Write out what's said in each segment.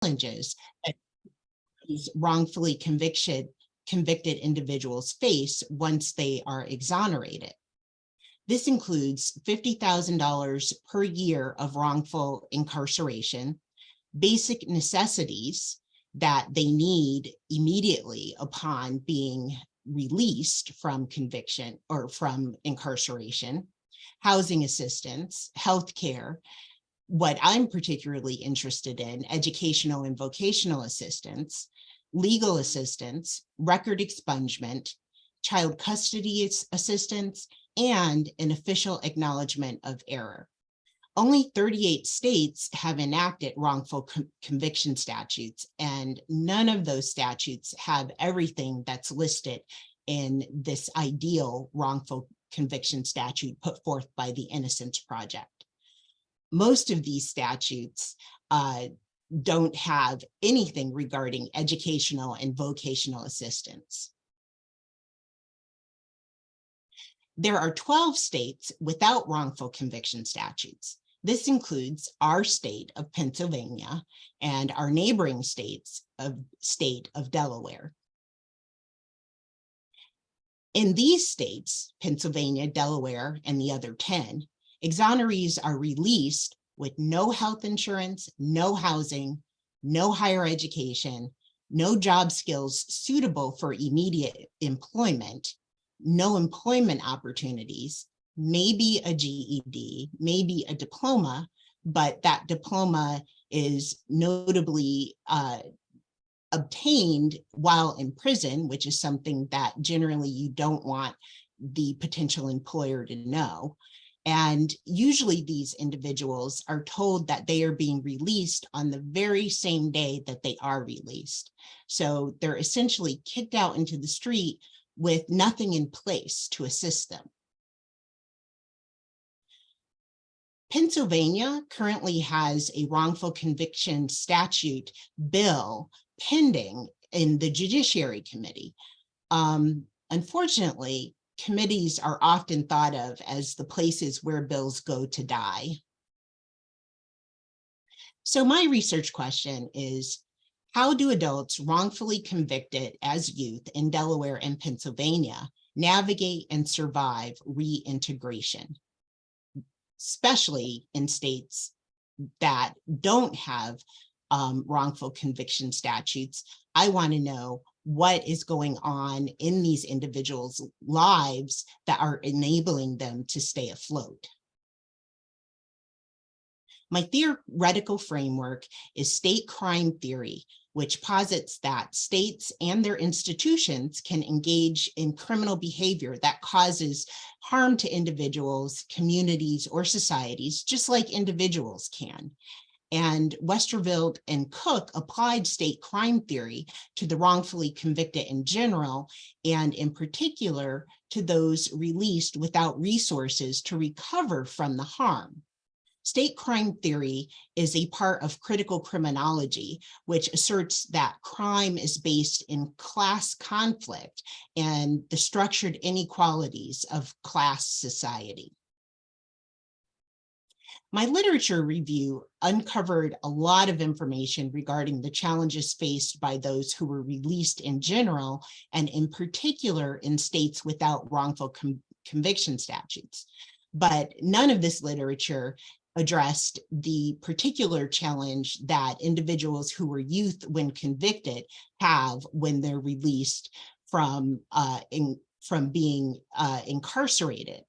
challenges that these wrongfully convicted individuals face once they are exonerated. This includes $50,000 per year of wrongful incarceration, basic necessities that they need immediately upon being released from conviction or from incarceration, housing assistance, health care. What I'm particularly interested in, educational and vocational assistance, legal assistance, record expungement, child custody assistance, and an official acknowledgement of error. Only 38 states have enacted wrongful conviction statutes, and none of those statutes have everything that's listed in this ideal wrongful conviction statute put forth by the Innocence Project. Most of these statutes don't have anything regarding educational and vocational assistance. There are 12 states without wrongful conviction statutes. This includes our state of Pennsylvania and our neighboring state of Delaware. In these states, Pennsylvania, Delaware, and the other 10, exonerees are released with no health insurance, no housing, no higher education, no job skills suitable for immediate employment, no employment opportunities, maybe a GED, maybe a diploma, but that diploma is notably obtained while in prison, which is something that generally you don't want the potential employer to know. And usually these individuals are told that they are being released on the very same day that they are released. So they're essentially kicked out into the street with nothing in place to assist them. Pennsylvania currently has a wrongful conviction statute bill pending in the Judiciary Committee. Unfortunately, committees are often thought of as the places where bills go to die. So my research question is, how do adults wrongfully convicted as youth in Delaware and Pennsylvania navigate and survive reintegration, especially in states that don't have wrongful conviction statutes? I want to know what is going on in these individuals' lives that are enabling them to stay afloat. My theoretical framework is state crime theory, which posits that states and their institutions can engage in criminal behavior that causes harm to individuals, communities, or societies, just like individuals can. And Westervelt and Cook applied state crime theory to the wrongfully convicted in general, and in particular to those released without resources to recover from the harm. State crime theory is a part of critical criminology, which asserts that crime is based in class conflict and the structured inequalities of class society. My literature review uncovered a lot of information regarding the challenges faced by those who were released in general, and in particular in states without wrongful conviction statutes. But none of this literature addressed the particular challenge that individuals who were youth when convicted have when they're released from being incarcerated.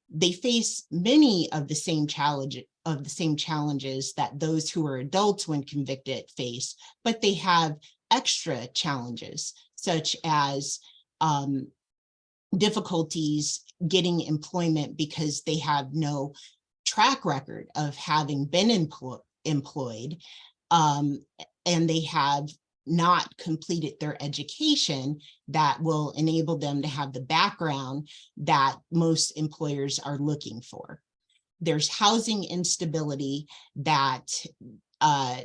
They face many of the same challenges that those who are adults when convicted face, but they have extra challenges, such as difficulties getting employment because they have no track record of having been employed, and they have not completed their education that will enable them to have the background that most employers are looking for. There's housing instability that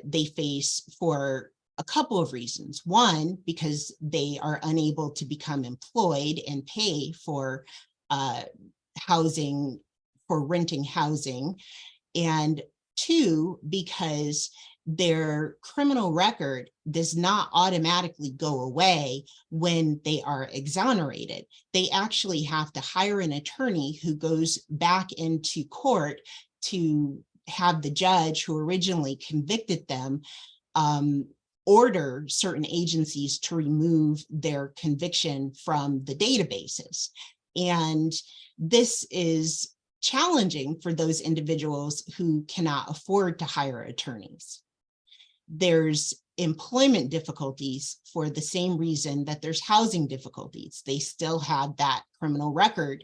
they face for a couple of reasons. One, because they are unable to become employed and pay for housing, for renting housing. And two, because their criminal record does not automatically go away when they are exonerated. They actually have to hire an attorney who goes back into court to have the judge who originally convicted them order certain agencies to remove their conviction from the databases. And this is challenging for those individuals who cannot afford to hire attorneys. There's employment difficulties for the same reason that there's housing difficulties. They still have that criminal record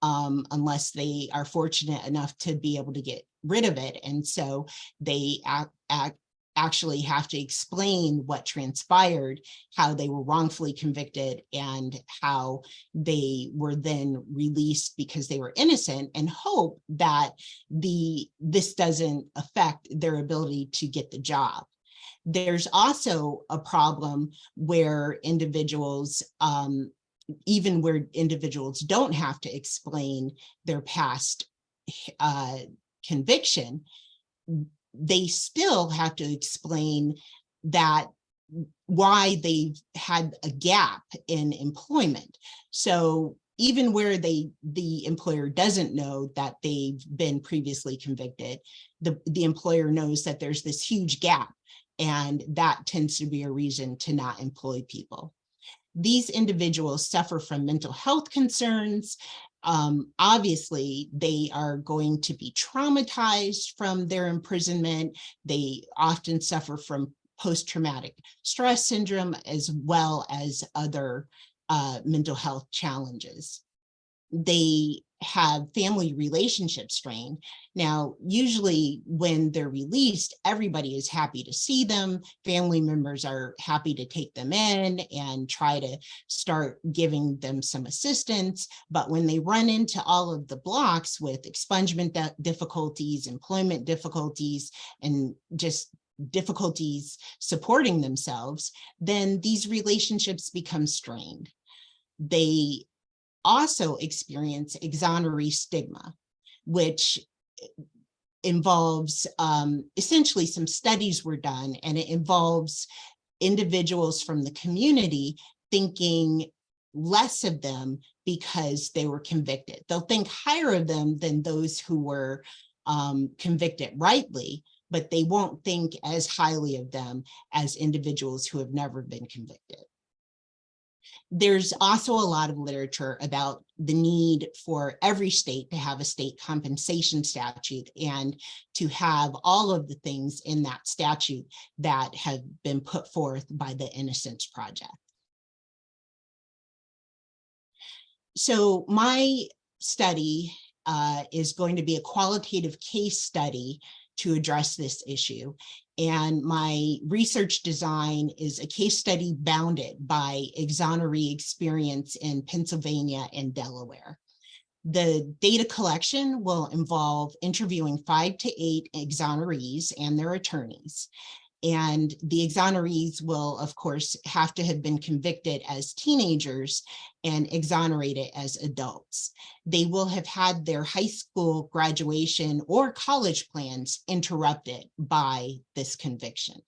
unless they are fortunate enough to be able to get rid of it. And so they actually have to explain what transpired, how they were wrongfully convicted, and how they were then released because they were innocent, and hope that this doesn't affect their ability to get the job. There's also a problem where individuals, even where individuals don't have to explain their past conviction, they still have to explain that why they've had a gap in employment. So even where the employer doesn't know that they've been previously convicted, the employer knows that there's this huge gap, and that tends to be a reason to not employ people. These individuals suffer from mental health concerns. Obviously, they are going to be traumatized from their imprisonment. They often suffer from post-traumatic stress syndrome, as well as other mental health challenges. They have family relationship strain. Now, usually when they're released, everybody is happy to see them. Family members are happy to take them in and try to start giving them some assistance. But when they run into all of the blocks with expungement difficulties, employment difficulties, and just difficulties supporting themselves, then these relationships become strained. They also experience exoneree stigma, which involves essentially some studies were done, and it involves individuals from the community thinking less of them because they were convicted. They'll think higher of them than those who were convicted rightly, but they won't think as highly of them as individuals who have never been convicted. There's also a lot of literature about the need for every state to have a state compensation statute and to have all of the things in that statute that have been put forth by the Innocence Project. So my study is going to be a qualitative case study to address this issue. And my research design is a case study bounded by exoneree experience in Pennsylvania and Delaware. The data collection will involve interviewing 5 to 8 exonerees and their attorneys. And the exonerees will, of course, have to have been convicted as teenagers and exonerated as adults. They will have had their high school graduation or college plans interrupted by this conviction.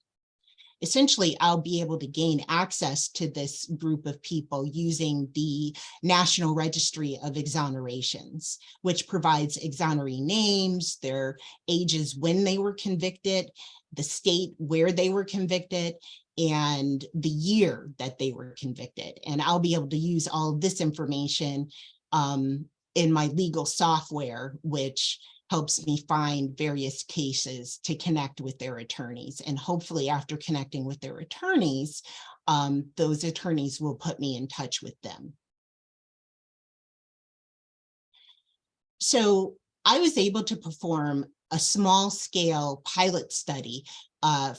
Essentially, I'll be able to gain access to this group of people using the National Registry of Exonerations, which provides exoneree names, their ages when they were convicted, the state where they were convicted, and the year that they were convicted. And I'll be able to use all of this information in my legal software, which helps me find various cases to connect with their attorneys. And hopefully after connecting with their attorneys, those attorneys will put me in touch with them. So I was able to perform a small scale pilot study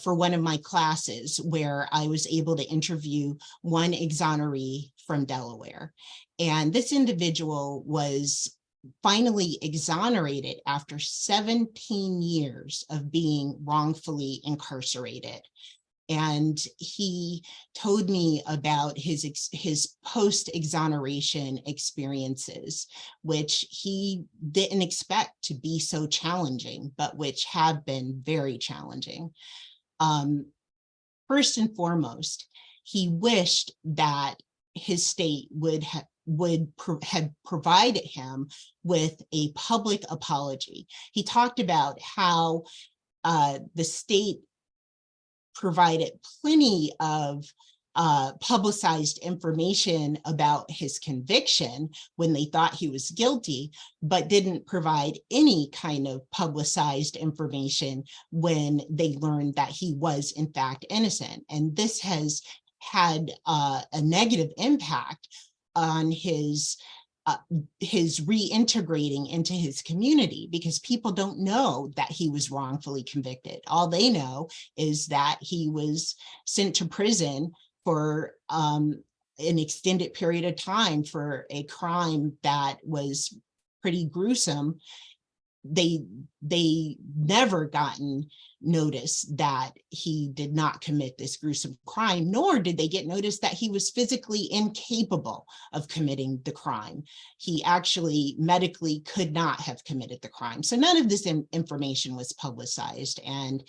for one of my classes where I was able to interview one exoneree from Delaware. And this individual was finally exonerated after 17 years of being wrongfully incarcerated. And he told me about his post-exoneration experiences, which he didn't expect to be so challenging, but which have been very challenging. First and foremost, he wished that his state would have provided him with a public apology. He talked about how the state provided plenty of publicized information about his conviction when they thought he was guilty, but didn't provide any kind of publicized information when they learned that he was in fact innocent. And this has had a negative impact on his reintegrating into his community, because people don't know that he was wrongfully convicted. All they know is that he was sent to prison for an extended period of time for a crime that was pretty gruesome. They never gotten notice that he did not commit this gruesome crime, nor did they get notice that he was physically incapable of committing the crime. He actually medically could not have committed the crime. So none of this information was publicized. And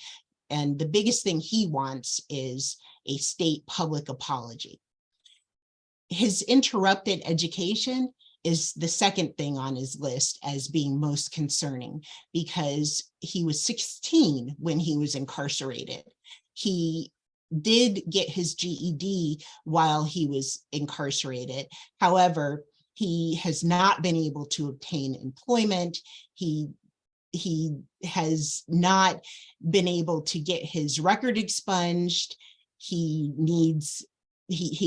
the biggest thing he wants is a state public apology. His interrupted education is the second thing on his list as being most concerning, because he was 16 when he was incarcerated. He did get his GED while he was incarcerated. However, he has not been able to obtain employment. He has not been able to get his record expunged. He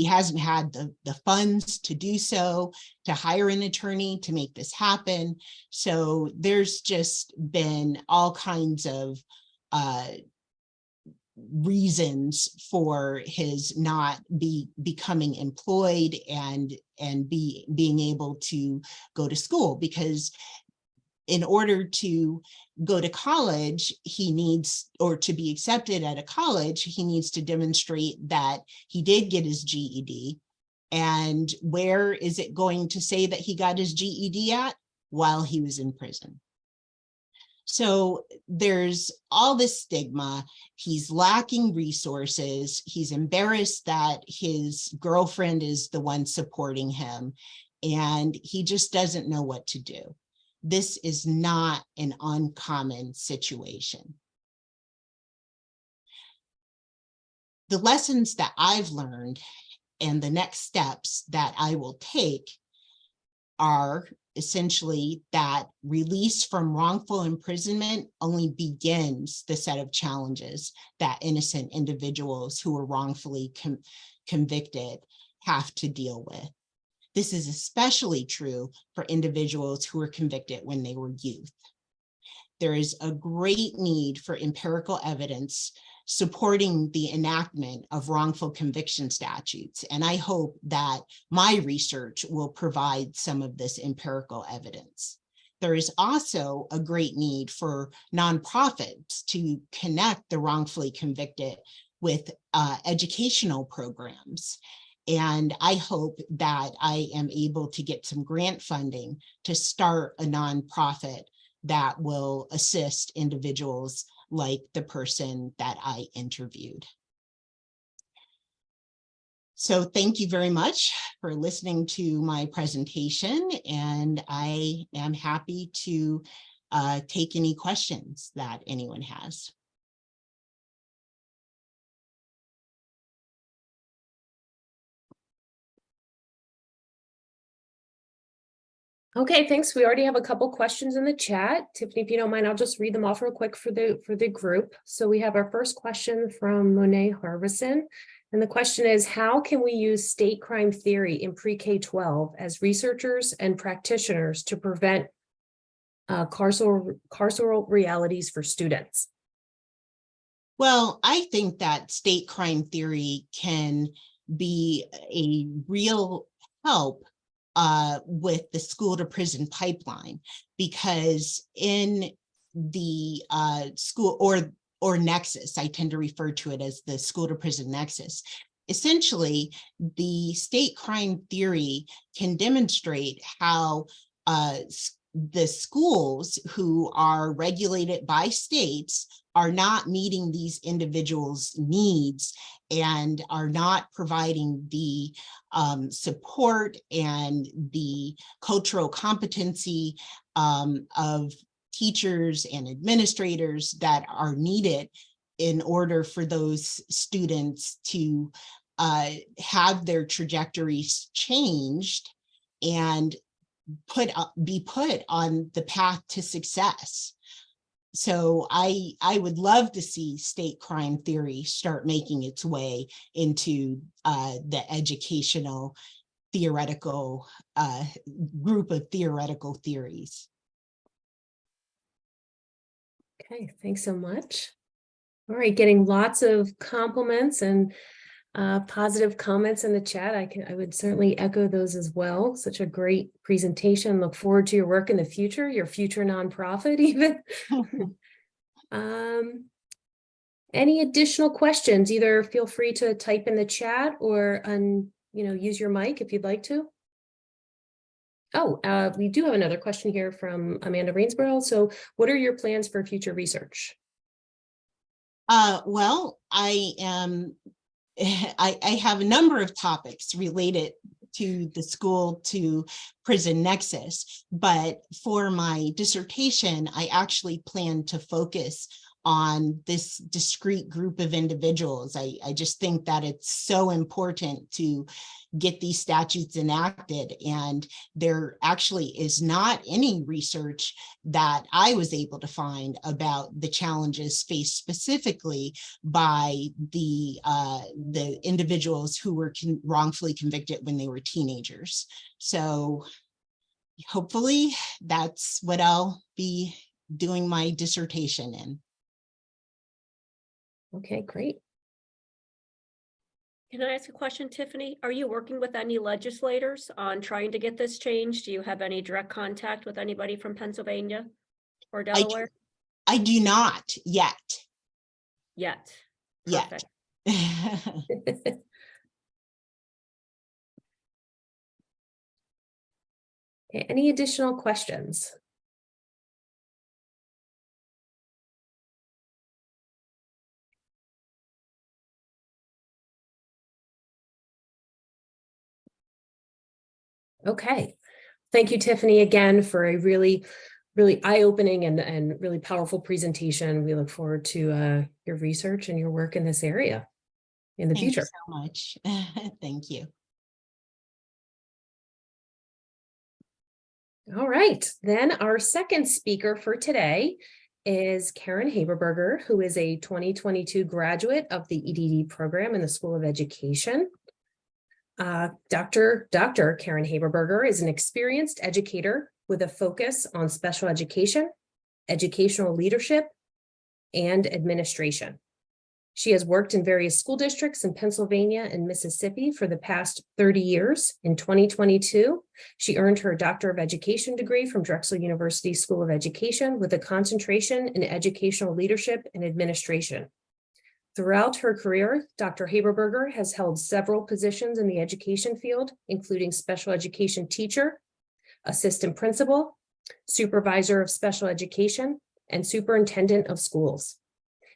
hasn't had the funds to do so, to hire an attorney to make this happen. So there's just been all kinds of reasons for his not becoming employed and being able to go to school, because in order to go to college, he needs, or to be accepted at a college, he needs to demonstrate that he did get his GED. And where is it going to say that he got his GED at? While he was in prison. So there's all this stigma. He's lacking resources. He's embarrassed that his girlfriend is the one supporting him, and he just doesn't know what to do. This is not an uncommon situation. The lessons that I've learned and the next steps that I will take are essentially that release from wrongful imprisonment only begins the set of challenges that innocent individuals who are wrongfully convicted have to deal with. This is especially true for individuals who were convicted when they were youth. There is a great need for empirical evidence supporting the enactment of wrongful conviction statutes, and I hope that my research will provide some of this empirical evidence. There is also a great need for nonprofits to connect the wrongfully convicted with educational programs. And I hope that I am able to get some grant funding to start a nonprofit that will assist individuals like the person that I interviewed. So thank you very much for listening to my presentation, and I am happy to take any questions that anyone has. Okay, thanks. We already have a couple questions in the chat. Tiffany, if you don't mind, I'll just read them off real quick for the group. So we have our first question from Monet Harbison. And the question is, how can we use state crime theory in pre-K-12 as researchers and practitioners to prevent carceral realities for students? Well, I think that state crime theory can be a real help with the school to prison pipeline, because in the school or nexus, I tend to refer to it as the school to prison nexus. Essentially, the state crime theory can demonstrate how the schools who are regulated by states are not meeting these individuals' needs and are not providing the support and the cultural competency of teachers and administrators that are needed in order for those students to have their trajectories changed and be put on the path to success. So I would love to see state crime theory start making its way into the educational theoretical group of theoretical theories. Okay, thanks so much. All right, getting lots of compliments and positive comments in the chat. I would certainly echo those as well. Such a great presentation. Look forward to your work in the future, your future nonprofit even. Any additional questions? Either feel free to type in the chat or use your mic if you'd like to. Oh, we do have another question here from Amanda Rainsborough. So what are your plans for future research? Well, I have a number of topics related to the school to prison nexus, but for my dissertation, I actually plan to focus on this discrete group of individuals. I just think that it's so important to get these statutes enacted, and there actually is not any research that I was able to find about the challenges faced specifically by the individuals who were wrongfully convicted when they were teenagers. So hopefully that's what I'll be doing my dissertation in. Okay, great. Can I ask a question, Tiffany? Are you working with any legislators on trying to get this changed? Do you have any direct contact with anybody from Pennsylvania or Delaware? I do not yet. Yet. Yet. Okay, any additional questions? Okay, thank you, Tiffany, again for a really eye-opening and really powerful presentation. We look forward to your research and your work in this area in the future. Thank you so much. Thank you. All right, then our second speaker for today is Karen Harberberger, who is a 2022 graduate of the EDD program in the School of Education. Dr. Karen Harberberger is an experienced educator with a focus on special education, educational leadership, and administration. She has worked in various school districts in Pennsylvania and Mississippi for the past 30 years. In 2022, she earned her Doctor of Education degree from Drexel University School of Education with a concentration in educational leadership and administration. Throughout her career, Dr. Harberberger has held several positions in the education field, including special education teacher, assistant principal, supervisor of special education, and superintendent of schools.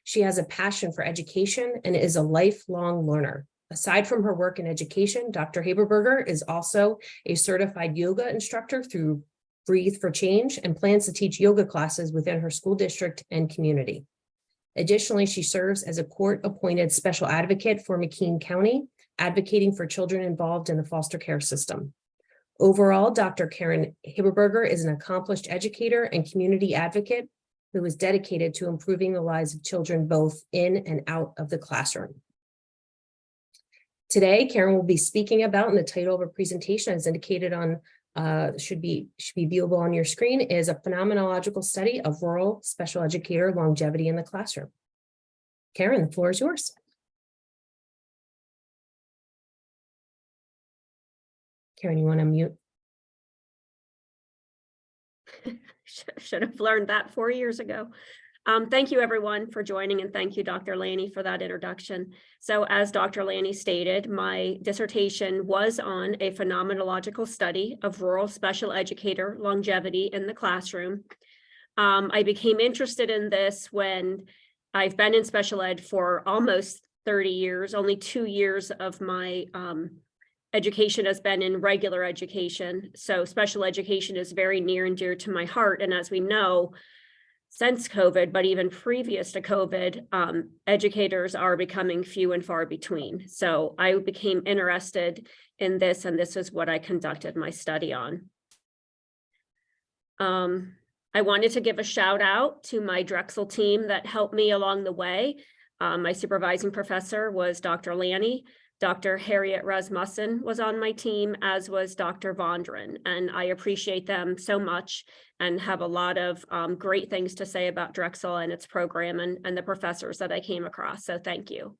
She has a passion for education and is a lifelong learner. Aside from her work in education, Dr. Harberberger is also a certified yoga instructor through Breathe for Change and plans to teach yoga classes within her school district and community. Additionally, she serves as a court-appointed special advocate for McKean County, advocating for children involved in the foster care system. Overall, Dr. Karen Harberberger is an accomplished educator and community advocate who is dedicated to improving the lives of children both in and out of the classroom. Today, Karen will be speaking about, and the title of her presentation as indicated on should be viewable on your screen, is a phenomenological study of rural special educator longevity in the classroom. Karen, the floor is yours. Karen, you want to mute? Should have learned that 4 years ago. Thank you, everyone, for joining, and thank you, Dr. Lanny, for that introduction. So as Dr. Lanny stated, my dissertation was on a phenomenological study of rural special educator longevity in the classroom. I became interested in this when I've been in special ed for almost 30 years. Only 2 years of my education has been in regular education. So special education is very near and dear to my heart. And as we know, since COVID, but even previous to COVID, educators are becoming few and far between. So I became interested in this, and this is what I conducted my study on. I wanted to give a shout out to my Drexel team that helped me along the way. My supervising professor was Dr. Lanny. Dr. Harriet Rasmussen was on my team, as was Dr. Vondran, and I appreciate them so much and have a lot of great things to say about Drexel and its program and the professors that I came across, so thank you.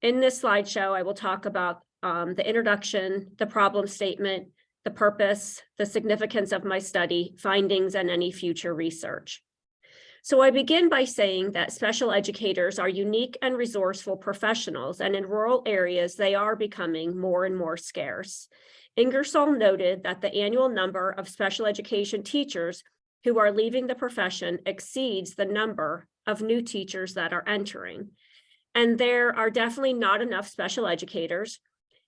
In this slideshow, I will talk about the introduction, the problem statement, the purpose, the significance of my study, findings, and any future research. So I begin by saying that special educators are unique and resourceful professionals, and in rural areas, they are becoming more and more scarce. Ingersoll noted that the annual number of special education teachers who are leaving the profession exceeds the number of new teachers that are entering. And there are definitely not enough special educators.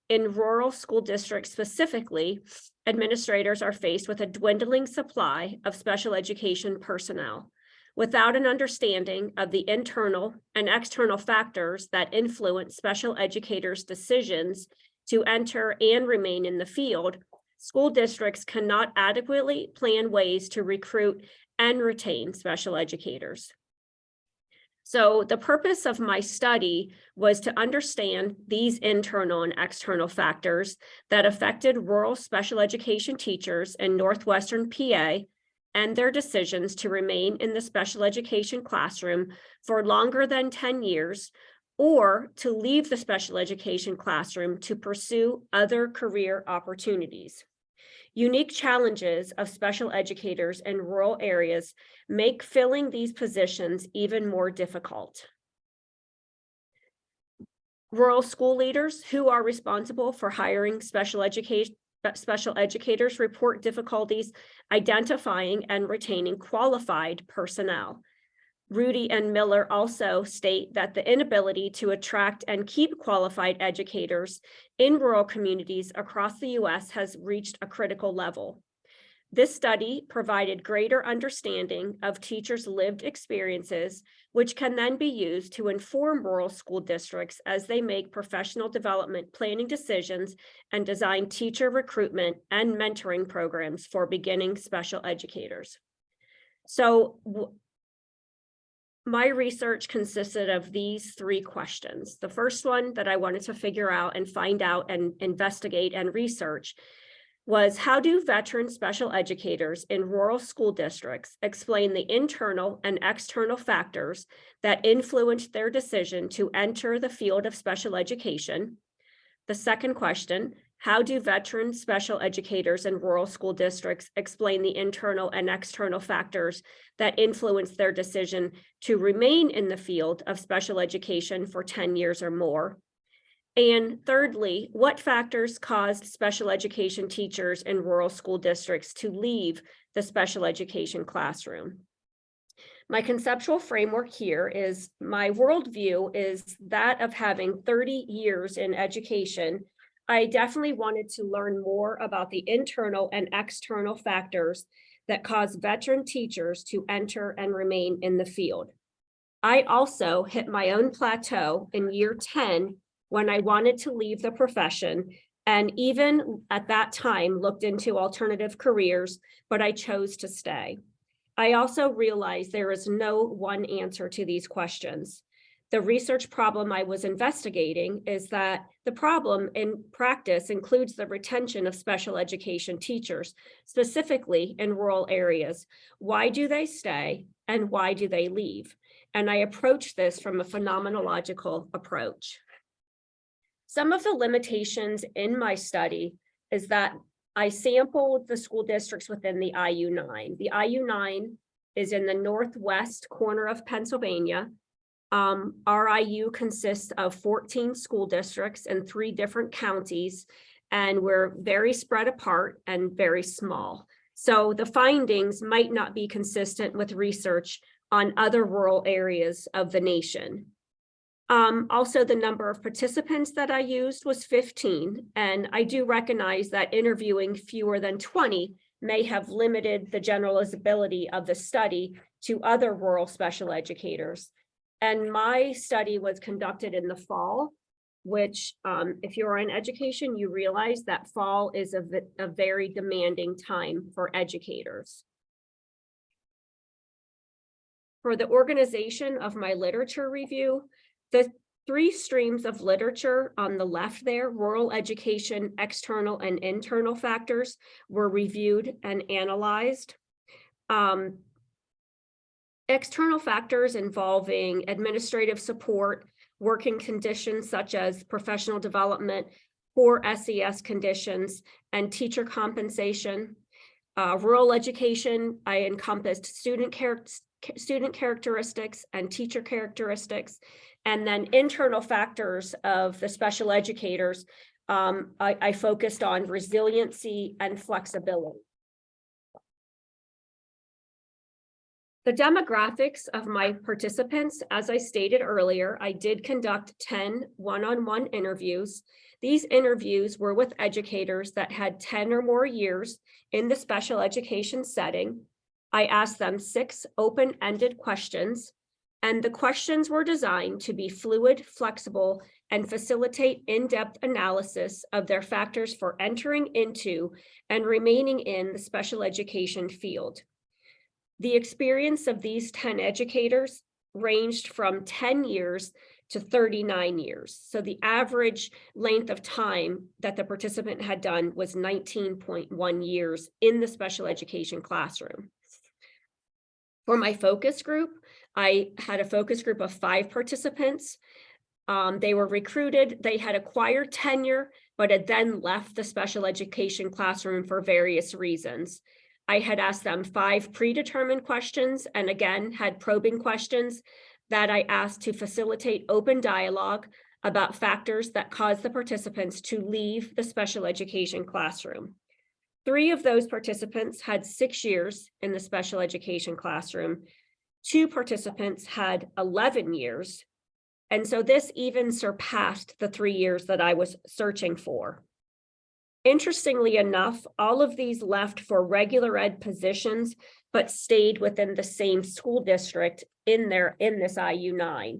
In rural school districts specifically, administrators are faced with a dwindling supply of special education personnel. Without an understanding of the internal and external factors that influence special educators' decisions to enter and remain in the field, school districts cannot adequately plan ways to recruit and retain special educators. So the purpose of my study was to understand these internal and external factors that affected rural special education teachers in Northwestern PA and their decisions to remain in the special education classroom for longer than 10 years, or to leave the special education classroom to pursue other career opportunities. Unique challenges of special educators in rural areas make filling these positions even more difficult. Rural school leaders who are responsible for hiring special educators report difficulties identifying and retaining qualified personnel. Rudy and Miller also state that the inability to attract and keep qualified educators in rural communities across the U.S. has reached a critical level. This study provided greater understanding of teachers' lived experiences, which can then be used to inform rural school districts as they make professional development planning decisions and design teacher recruitment and mentoring programs for beginning special educators. So my research consisted of these 3 questions. The first one that I wanted to figure out and find out and investigate and research was, how do veteran special educators in rural school districts explain the internal and external factors that influence their decision to enter the field of special education? The second question, how do veteran special educators in rural school districts explain the internal and external factors that influence their decision to remain in the field of special education for 10 years or more? And thirdly, what factors caused special education teachers in rural school districts to leave the special education classroom? My conceptual framework here is, my worldview is that of having 30 years in education. I definitely wanted to learn more about the internal and external factors that cause veteran teachers to enter and remain in the field. I also hit my own plateau in year 10 when I wanted to leave the profession, and even at that time looked into alternative careers, but I chose to stay. I also realized there is no one answer to these questions. The research problem I was investigating is that the problem in practice includes the retention of special education teachers, specifically in rural areas. Why do they stay and why do they leave? And I approach this from a phenomenological approach. Some of the limitations in my study is that I sampled the school districts within the IU9. The IU9 is in the northwest corner of Pennsylvania. RIU consists of 14 school districts in 3 different counties, and we're very spread apart and very small. So the findings might not be consistent with research on other rural areas of the nation. Also, the number of participants that I used was 15, and I do recognize that interviewing fewer than 20 may have limited the generalizability of the study to other rural special educators. And my study was conducted in the fall, which if you're in education, you realize that fall is a very demanding time for educators. For the organization of my literature review, the 3 streams of literature on the left there, rural education, external and internal factors, were reviewed and analyzed. External factors involving administrative support, working conditions such as professional development, poor SES conditions, and teacher compensation. Rural education, I encompassed student characteristics and teacher characteristics. And then internal factors of the special educators, I focused on resiliency and flexibility. The demographics of my participants, as I stated earlier, I did conduct 10 one-on-one interviews. These interviews were with educators that had 10 or more years in the special education setting. I asked them 6 open-ended questions, and the questions were designed to be fluid, flexible, and facilitate in-depth analysis of their factors for entering into and remaining in the special education field. The experience of these 10 educators ranged from 10 years to 39 years. So the average length of time that the participant had done was 19.1 years in the special education classroom. For my focus group, I had a focus group of 5 participants. They were recruited, they had acquired tenure, but had then left the special education classroom for various reasons. I had asked them 5 predetermined questions, and again, had probing questions that I asked to facilitate open dialogue about factors that caused the participants to leave the special education classroom. 3 of those participants had 6 years in the special education classroom. 2 participants had 11 years. And so this even surpassed the 3 years that I was searching for. Interestingly enough, all of these left for regular ed positions, but stayed within the same school district in this IU9.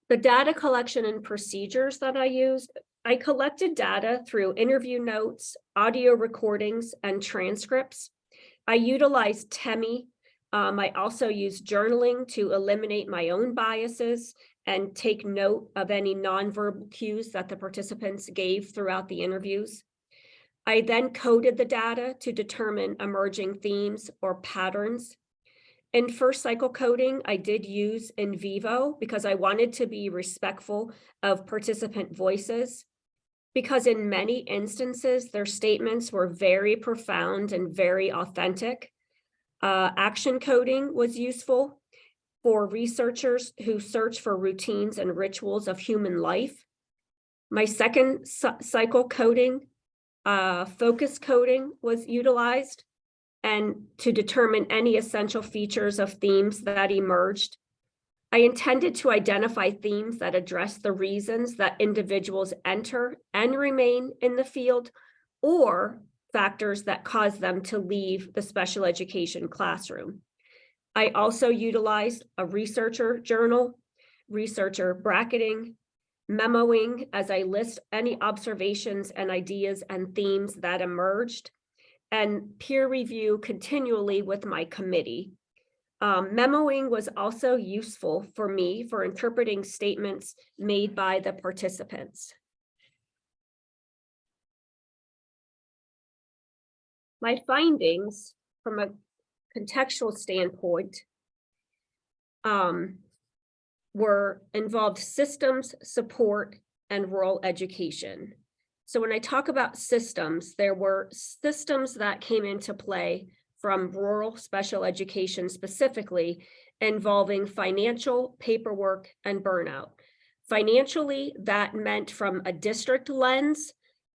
The data collection and procedures that I used, I collected data through interview notes, audio recordings, and transcripts. I utilized TEMI. I also used journaling to eliminate my own biases and take note of any nonverbal cues that the participants gave throughout the interviews. I then coded the data to determine emerging themes or patterns. In first cycle coding, I did use in vivo because I wanted to be respectful of participant voices, because in many instances, their statements were very profound and very authentic. Action coding was useful for researchers who search for routines and rituals of human life. My second cycle coding, focus coding, was utilized, and to determine any essential features of themes that emerged. I intended to identify themes that address the reasons that individuals enter and remain in the field, or factors that cause them to leave the special education classroom. I also utilized a researcher journal, researcher bracketing, memoing as I list any observations and ideas and themes that emerged, and peer review continually with my committee. Memoing was also useful for me for interpreting statements made by the participants. My findings from a contextual standpoint involved systems, support, and rural education. So when I talk about systems, there were systems that came into play from rural special education specifically, involving financial, paperwork, and burnout. Financially, that meant from a district lens,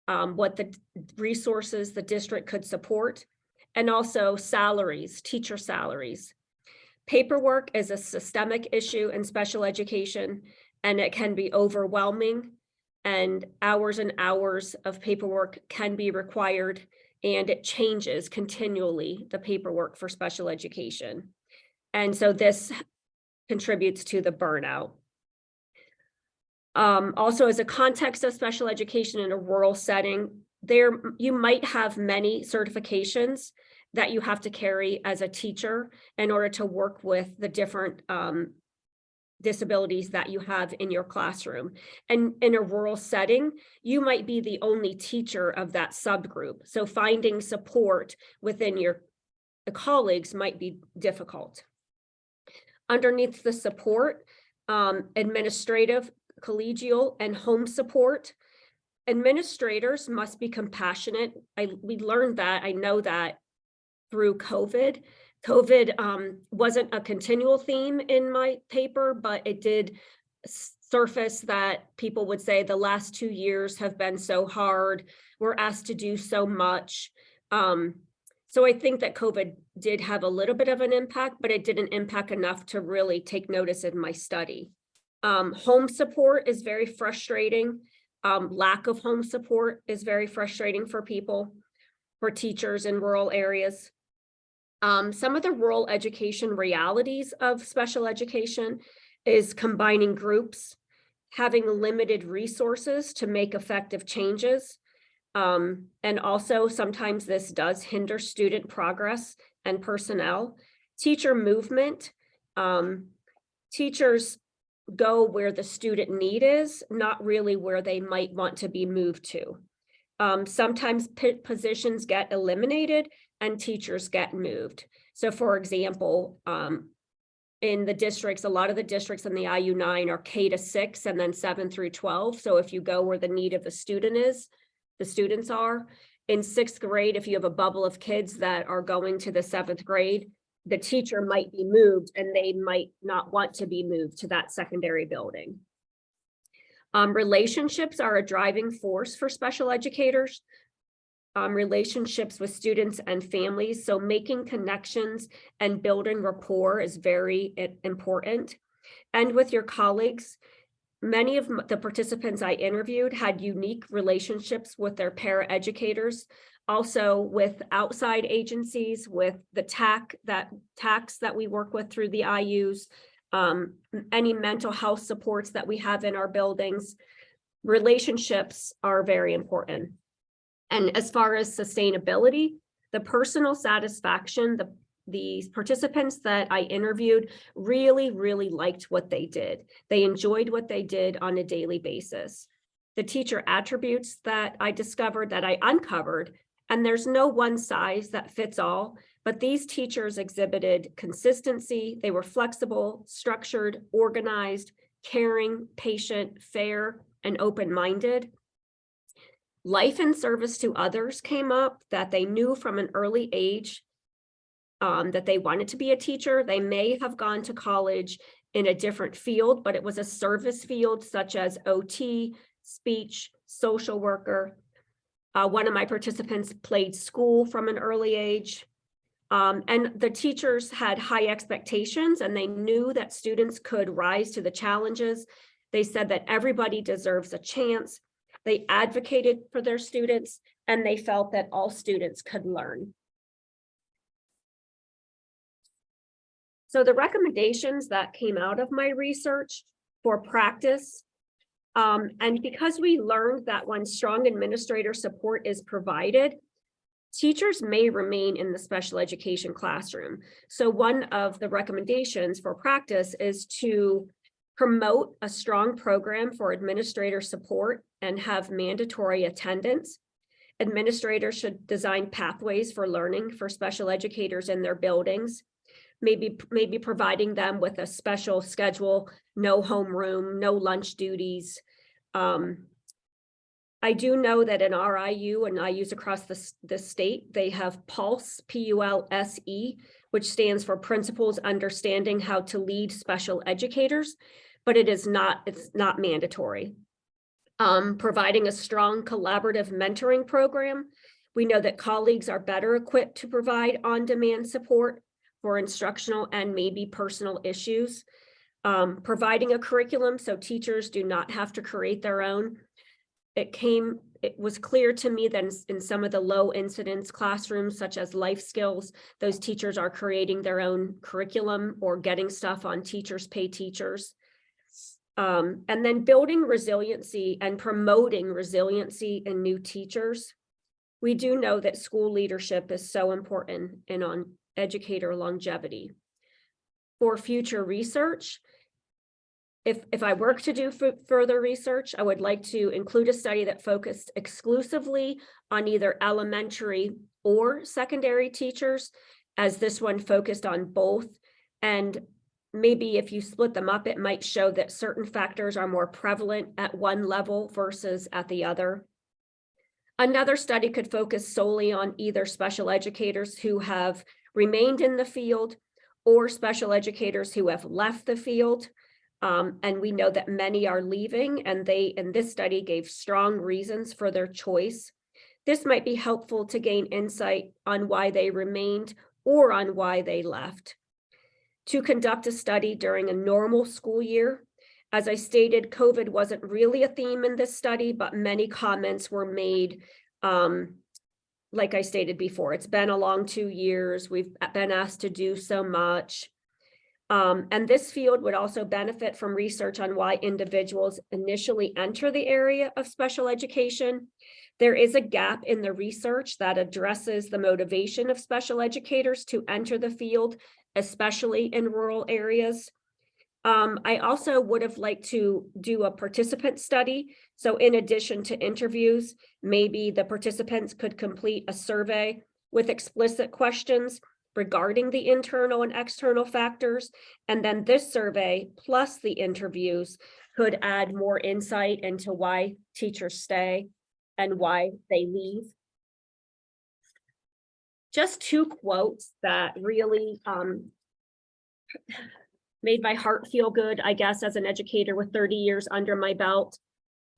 what the resources the district could support, and also salaries, teacher salaries. Paperwork is a systemic issue in special education, and it can be overwhelming, and hours of paperwork can be required, and it changes continually, the paperwork for special education. And so this contributes to the burnout. Also, as a context of special education in a rural setting, you might have many certifications that you have to carry as a teacher in order to work with the different disabilities that you have in your classroom. And in a rural setting, you might be the only teacher of that subgroup. So finding support within your colleagues might be difficult. Underneath the support, administrative, collegial, and home support. Administrators must be compassionate. We learned that, I know that through COVID. COVID wasn't a continual theme in my paper, but it did surface that people would say the last 2 years have been so hard. We're asked to do so much. So I think that COVID did have a little bit of an impact, but it didn't impact enough to really take notice in my study. Home support is very frustrating. Lack of home support is very frustrating for people, for teachers in rural areas. Some of the rural education realities of special education is combining groups, having limited resources to make effective changes. And also sometimes this does hinder student progress and personnel. Teacher movement, teachers go where the student need is, not really where they might want to be moved to. Sometimes positions get eliminated and teachers get moved. So for example, in the districts, a lot of the districts in the IU9 are K-6 and then 7 through 12. So if you go where the need of the student is, the students are. In 6th grade, if you have a bubble of kids that are going to the 7th grade, the teacher might be moved and they might not want to be moved to that secondary building. Relationships are a driving force for special educators. Relationships with students and families. So making connections and building rapport is very important. And with your colleagues, many of the participants I interviewed had unique relationships with their paraeducators, also with outside agencies, with the TACs that we work with through the IUs, any mental health supports that we have in our buildings. Relationships are very important. And as far as sustainability, the personal satisfaction, the participants that I interviewed really, really liked what they did. They enjoyed what they did on a daily basis. The teacher attributes that I discovered, that I uncovered, and there's no one size that fits all, but these teachers exhibited consistency. They were flexible, structured, organized, caring, patient, fair, and open-minded. Life and service to others came up, that they knew from an early age that they wanted to be a teacher. They may have gone to college in a different field, but it was a service field such as OT, speech, social worker. One of my participants played school from an early age. And the teachers had high expectations and they knew that students could rise to the challenges. They said that everybody deserves a chance. They advocated for their students and they felt that all students could learn. So the recommendations that came out of my research for practice, and because we learned that when strong administrator support is provided, teachers may remain in the special education classroom. So one of the recommendations for practice is to promote a strong program for administrator support and have mandatory attendance. Administrators should design pathways for learning for special educators in their buildings. Maybe providing them with a special schedule, no homeroom, no lunch duties, I do know that in our IU and IUs across the state, they have PULSE, P-U-L-S-E, which stands for Principals Understanding How to Lead Special Educators, but it's not mandatory. Providing a strong collaborative mentoring program. We know that colleagues are better equipped to provide on-demand support for instructional and maybe personal issues. Providing a curriculum so teachers do not have to create their own. It was clear to me that in some of the low incidence classrooms, such as life skills, those teachers are creating their own curriculum or getting stuff on Teachers Pay Teachers. And then building resiliency and promoting resiliency in new teachers. We do know that school leadership is so important and on educator longevity. For future research, if I work to do further research, I would like to include a study that focused exclusively on either elementary or secondary teachers, as this one focused on both. And maybe if you split them up, it might show that certain factors are more prevalent at one level versus at the other. Another study could focus solely on either special educators who have remained in the field or special educators who have left the field. And we know that many are leaving, and they, in this study, gave strong reasons for their choice. This might be helpful to gain insight on why they remained or on why they left. To conduct a study during a normal school year. As I stated, COVID wasn't really a theme in this study, but many comments were made. Like I stated before, it's been a long 2 years. We've been asked to do so much. And this field would also benefit from research on why individuals initially enter the area of special education. There is a gap in the research that addresses the motivation of special educators to enter the field, especially in rural areas. I also would have liked to do a participant study. So in addition to interviews, maybe the participants could complete a survey with explicit questions regarding the internal and external factors. And then this survey plus the interviews could add more insight into why teachers stay and why they leave. Just 2 quotes that really made my heart feel good, I guess, as an educator with 30 years under my belt.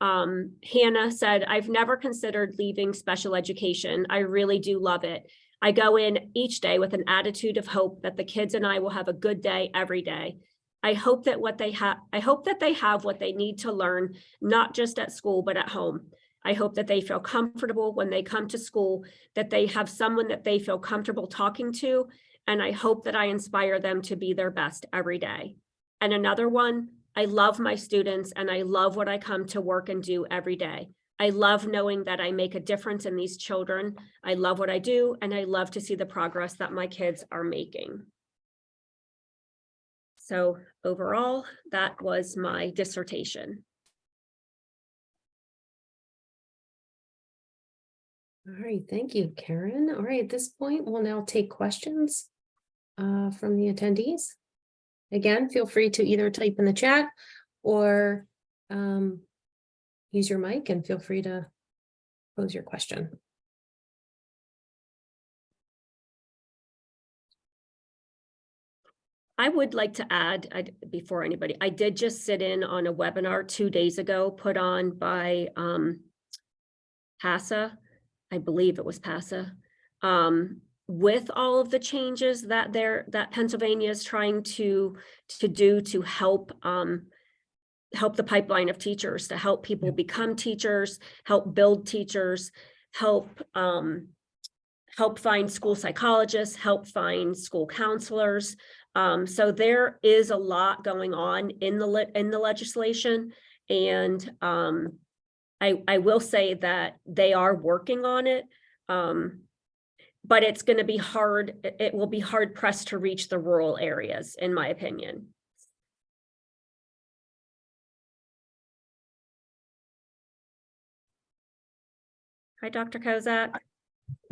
Hannah said, "I've never considered leaving special education. I really do love it. I go in each day with an attitude of hope that the kids and I will have a good day every day. I hope that they have what they need to learn, not just at school, but at home. I hope that they feel comfortable when they come to school, that they have someone that they feel comfortable talking to, and I hope that I inspire them to be their best every day." And another one, "I love my students and I love what I come to work and do every day. I love knowing that I make a difference in these children. I love what I do, and I love to see the progress that my kids are making." So overall, that was my dissertation. All right, thank you, Karen. All right, at this point, we'll now take questions from the attendees. Again, feel free to either type in the chat or use your mic, and feel free to pose your question. I would like to add, before anybody, I did just sit in on a webinar 2 days ago put on by PASA, I believe it was PASA, with all of the changes that Pennsylvania is trying to do to help the pipeline of teachers, to help people become teachers, help build teachers, help find school psychologists, help find school counselors. So there is a lot going on in the legislation, and I will say that they are working on it, but it's going to be hard. It will be hard pressed to reach the rural areas, in my opinion. Hi, Dr. Kozak.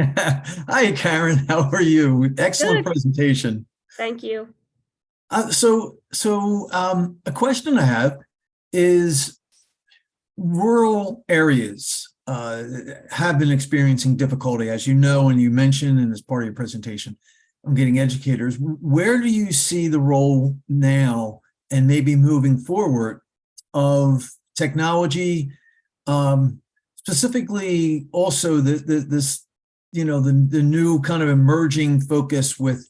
Hi, Karen. How are you? Excellent presentation. Thank you. So a question I have is rural areas. have been experiencing difficulty, as you know, and you mentioned, and as part of your presentation, on getting educators. Where do you see the role now and maybe moving forward of technology, specifically also this, you know, the new kind of emerging focus with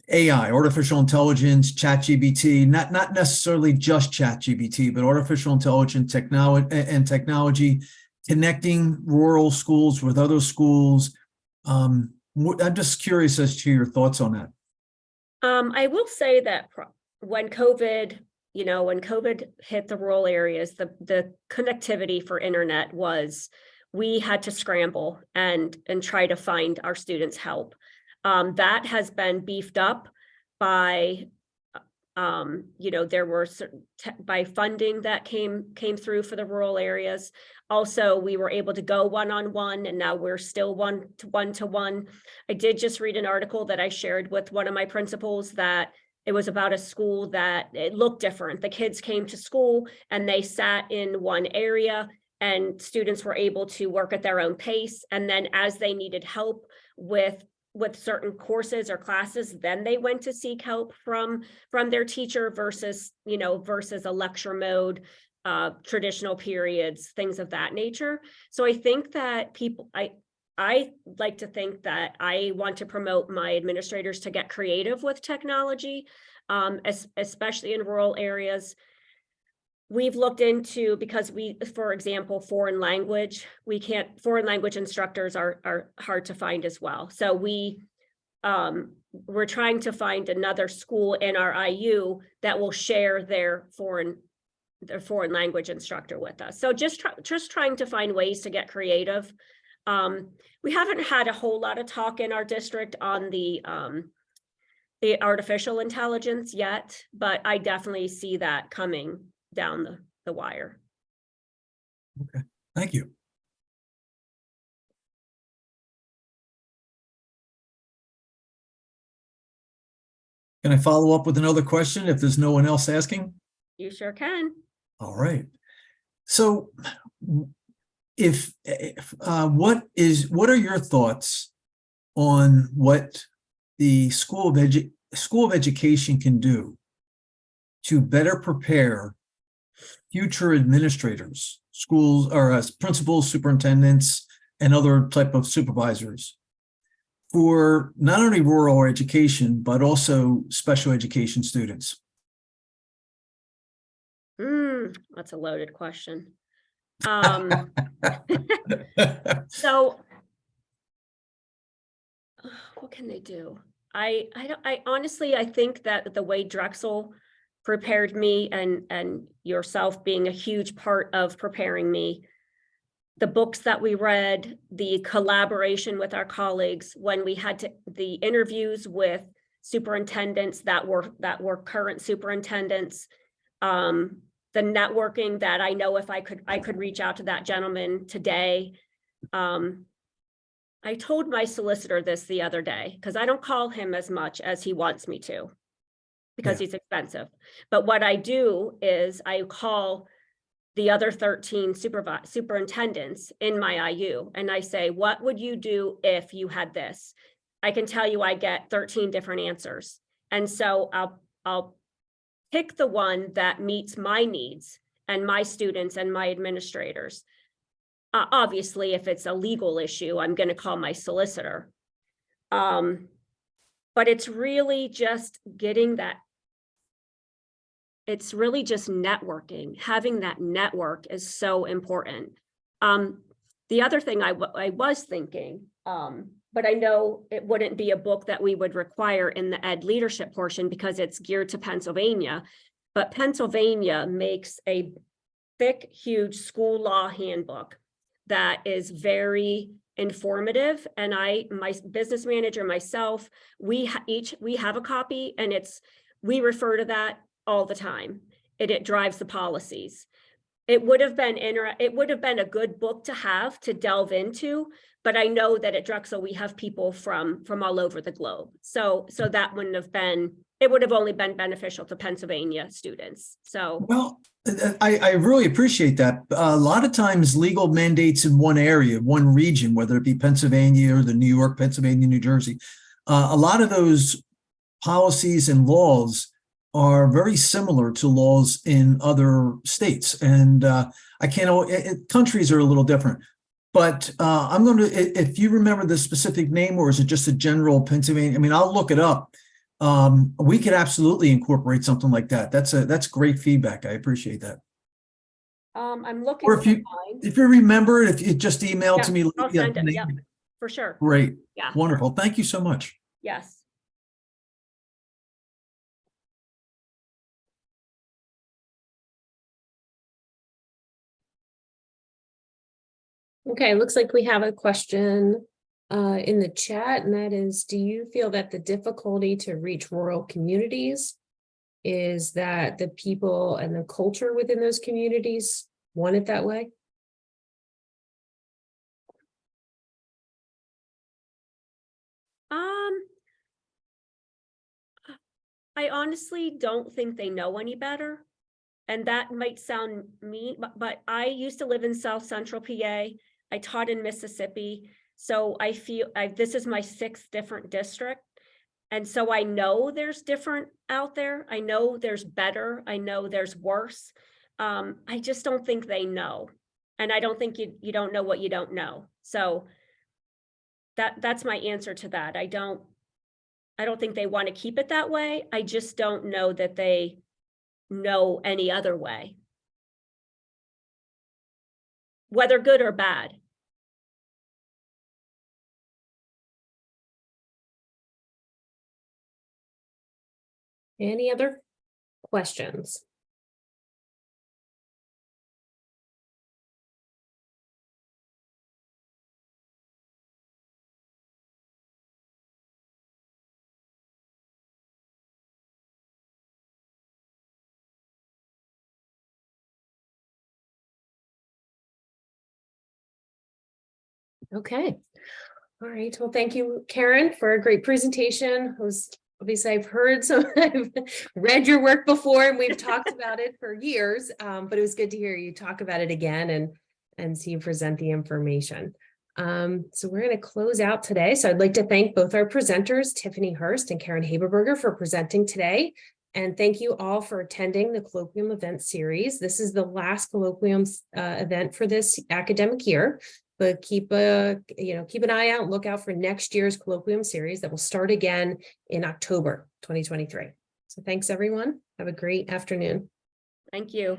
AI, artificial intelligence, ChatGPT, not necessarily just ChatGPT, but artificial intelligence technology, connecting rural schools with other schools. I'm just curious as to your thoughts on that. I will say that when COVID hit the rural areas, the connectivity for internet we had to scramble and try to find our students help. That has been beefed up by, there were certain by funding that came through for the rural areas. Also, we were able to go one-on-one, and now we're still one-to-one. I did just read an article that I shared with one of my principals that it was about a school that it looked different. The kids came to school and they sat in one area, and students were able to work at their own pace. And then as they needed help with certain courses or classes, then they went to seek help from their teacher versus a lecture mode, traditional periods, things of that nature. So I think that I like to think that I want to promote my administrators to get creative with technology, especially in rural areas. We've looked into, because for example, foreign language instructors are hard to find as well. So we're trying to find another school in our IU that will share their foreign language instructor with us. So just trying to find ways to get creative. We haven't had a whole lot of talk in our district on the artificial intelligence yet, but I definitely see that coming down the wire. Okay, thank you. Can I follow up with another question if there's no one else asking? You sure can. All right. So what are your thoughts on what the School of Education can do to better prepare future administrators, schools, or principals, superintendents, and other type of supervisors for not only rural education, but also special education students? That's a loaded question. So what can they do? I honestly, I think that the way Drexel prepared me, and yourself being a huge part of preparing me, the books that we read, the collaboration with our colleagues, when we had the interviews with superintendents that were current superintendents, the networking that I know if I could reach out to that gentleman today. I told my solicitor this the other day, because I don't call him as much as he wants me to, because he's expensive. But what I do is I call the other 13 superintendents in my IU, and I say, what would you do if you had this? I can tell you I get 13 different answers. And so I'll pick the one that meets my needs and my students and my administrators. Obviously, if it's a legal issue, I'm going to call my solicitor. But it's really just getting that. It's really just networking. Having that network is so important. The other thing I was thinking, but I know it wouldn't be a book that we would require in the ed leadership portion because it's geared to Pennsylvania, but Pennsylvania makes a thick, huge school law handbook that is very informative. And my business manager, myself, we have a copy, and we refer to that all the time. It drives the policies. It would have been a good book to have to delve into, but I know that at Drexel we have people from all over the globe. So that wouldn't have been, it would have only been beneficial to Pennsylvania students. So well, I really appreciate that. A lot of times legal mandates in one area, one region, whether it be Pennsylvania or the New York, Pennsylvania, New Jersey, a lot of those policies and laws are very similar to laws in other states. And I can't, countries are a little different. But I'm going to, if you remember the specific name, or is it just a general Pennsylvania? I mean, I'll look it up. We could absolutely incorporate something like that. That's great feedback. I appreciate that. I'm looking. Or if you remember it, if you just email to me. I'll send it. Yeah, for sure. Great. Yeah. Wonderful. Thank you so much. Yes. Okay, looks like we have a question in the chat, and that is, do you feel that the difficulty to reach rural communities is that the people and the culture within those communities want it that way? I honestly don't think they know any better. And that might sound mean, but I used to live in South Central PA. I taught in Mississippi. So I feel this is my 6th different district. And so I know there's different out there. I know there's better. I know there's worse. I just don't think they know. And I don't think you don't know what you don't know. So that's my answer to that. I don't think they want to keep it that way. I just don't know that they know any other way, whether good or bad. Any other questions? Okay. All right. Well, thank you, Karen, for a great presentation. Obviously, I've heard I've read your work before, and we've talked about it for years, but it was good to hear you talk about it again and see you present the information. So we're going to close out today. So I'd like to thank both our presenters, Tiffani Hurst and Karen Harberberger, for presenting today. And thank you all for attending the Colloquium event series. This is the last Colloquium event for this academic year. But keep an eye out, look out for next year's Colloquium series that will start again in October 2023. So thanks, everyone. Have a great afternoon. Thank you.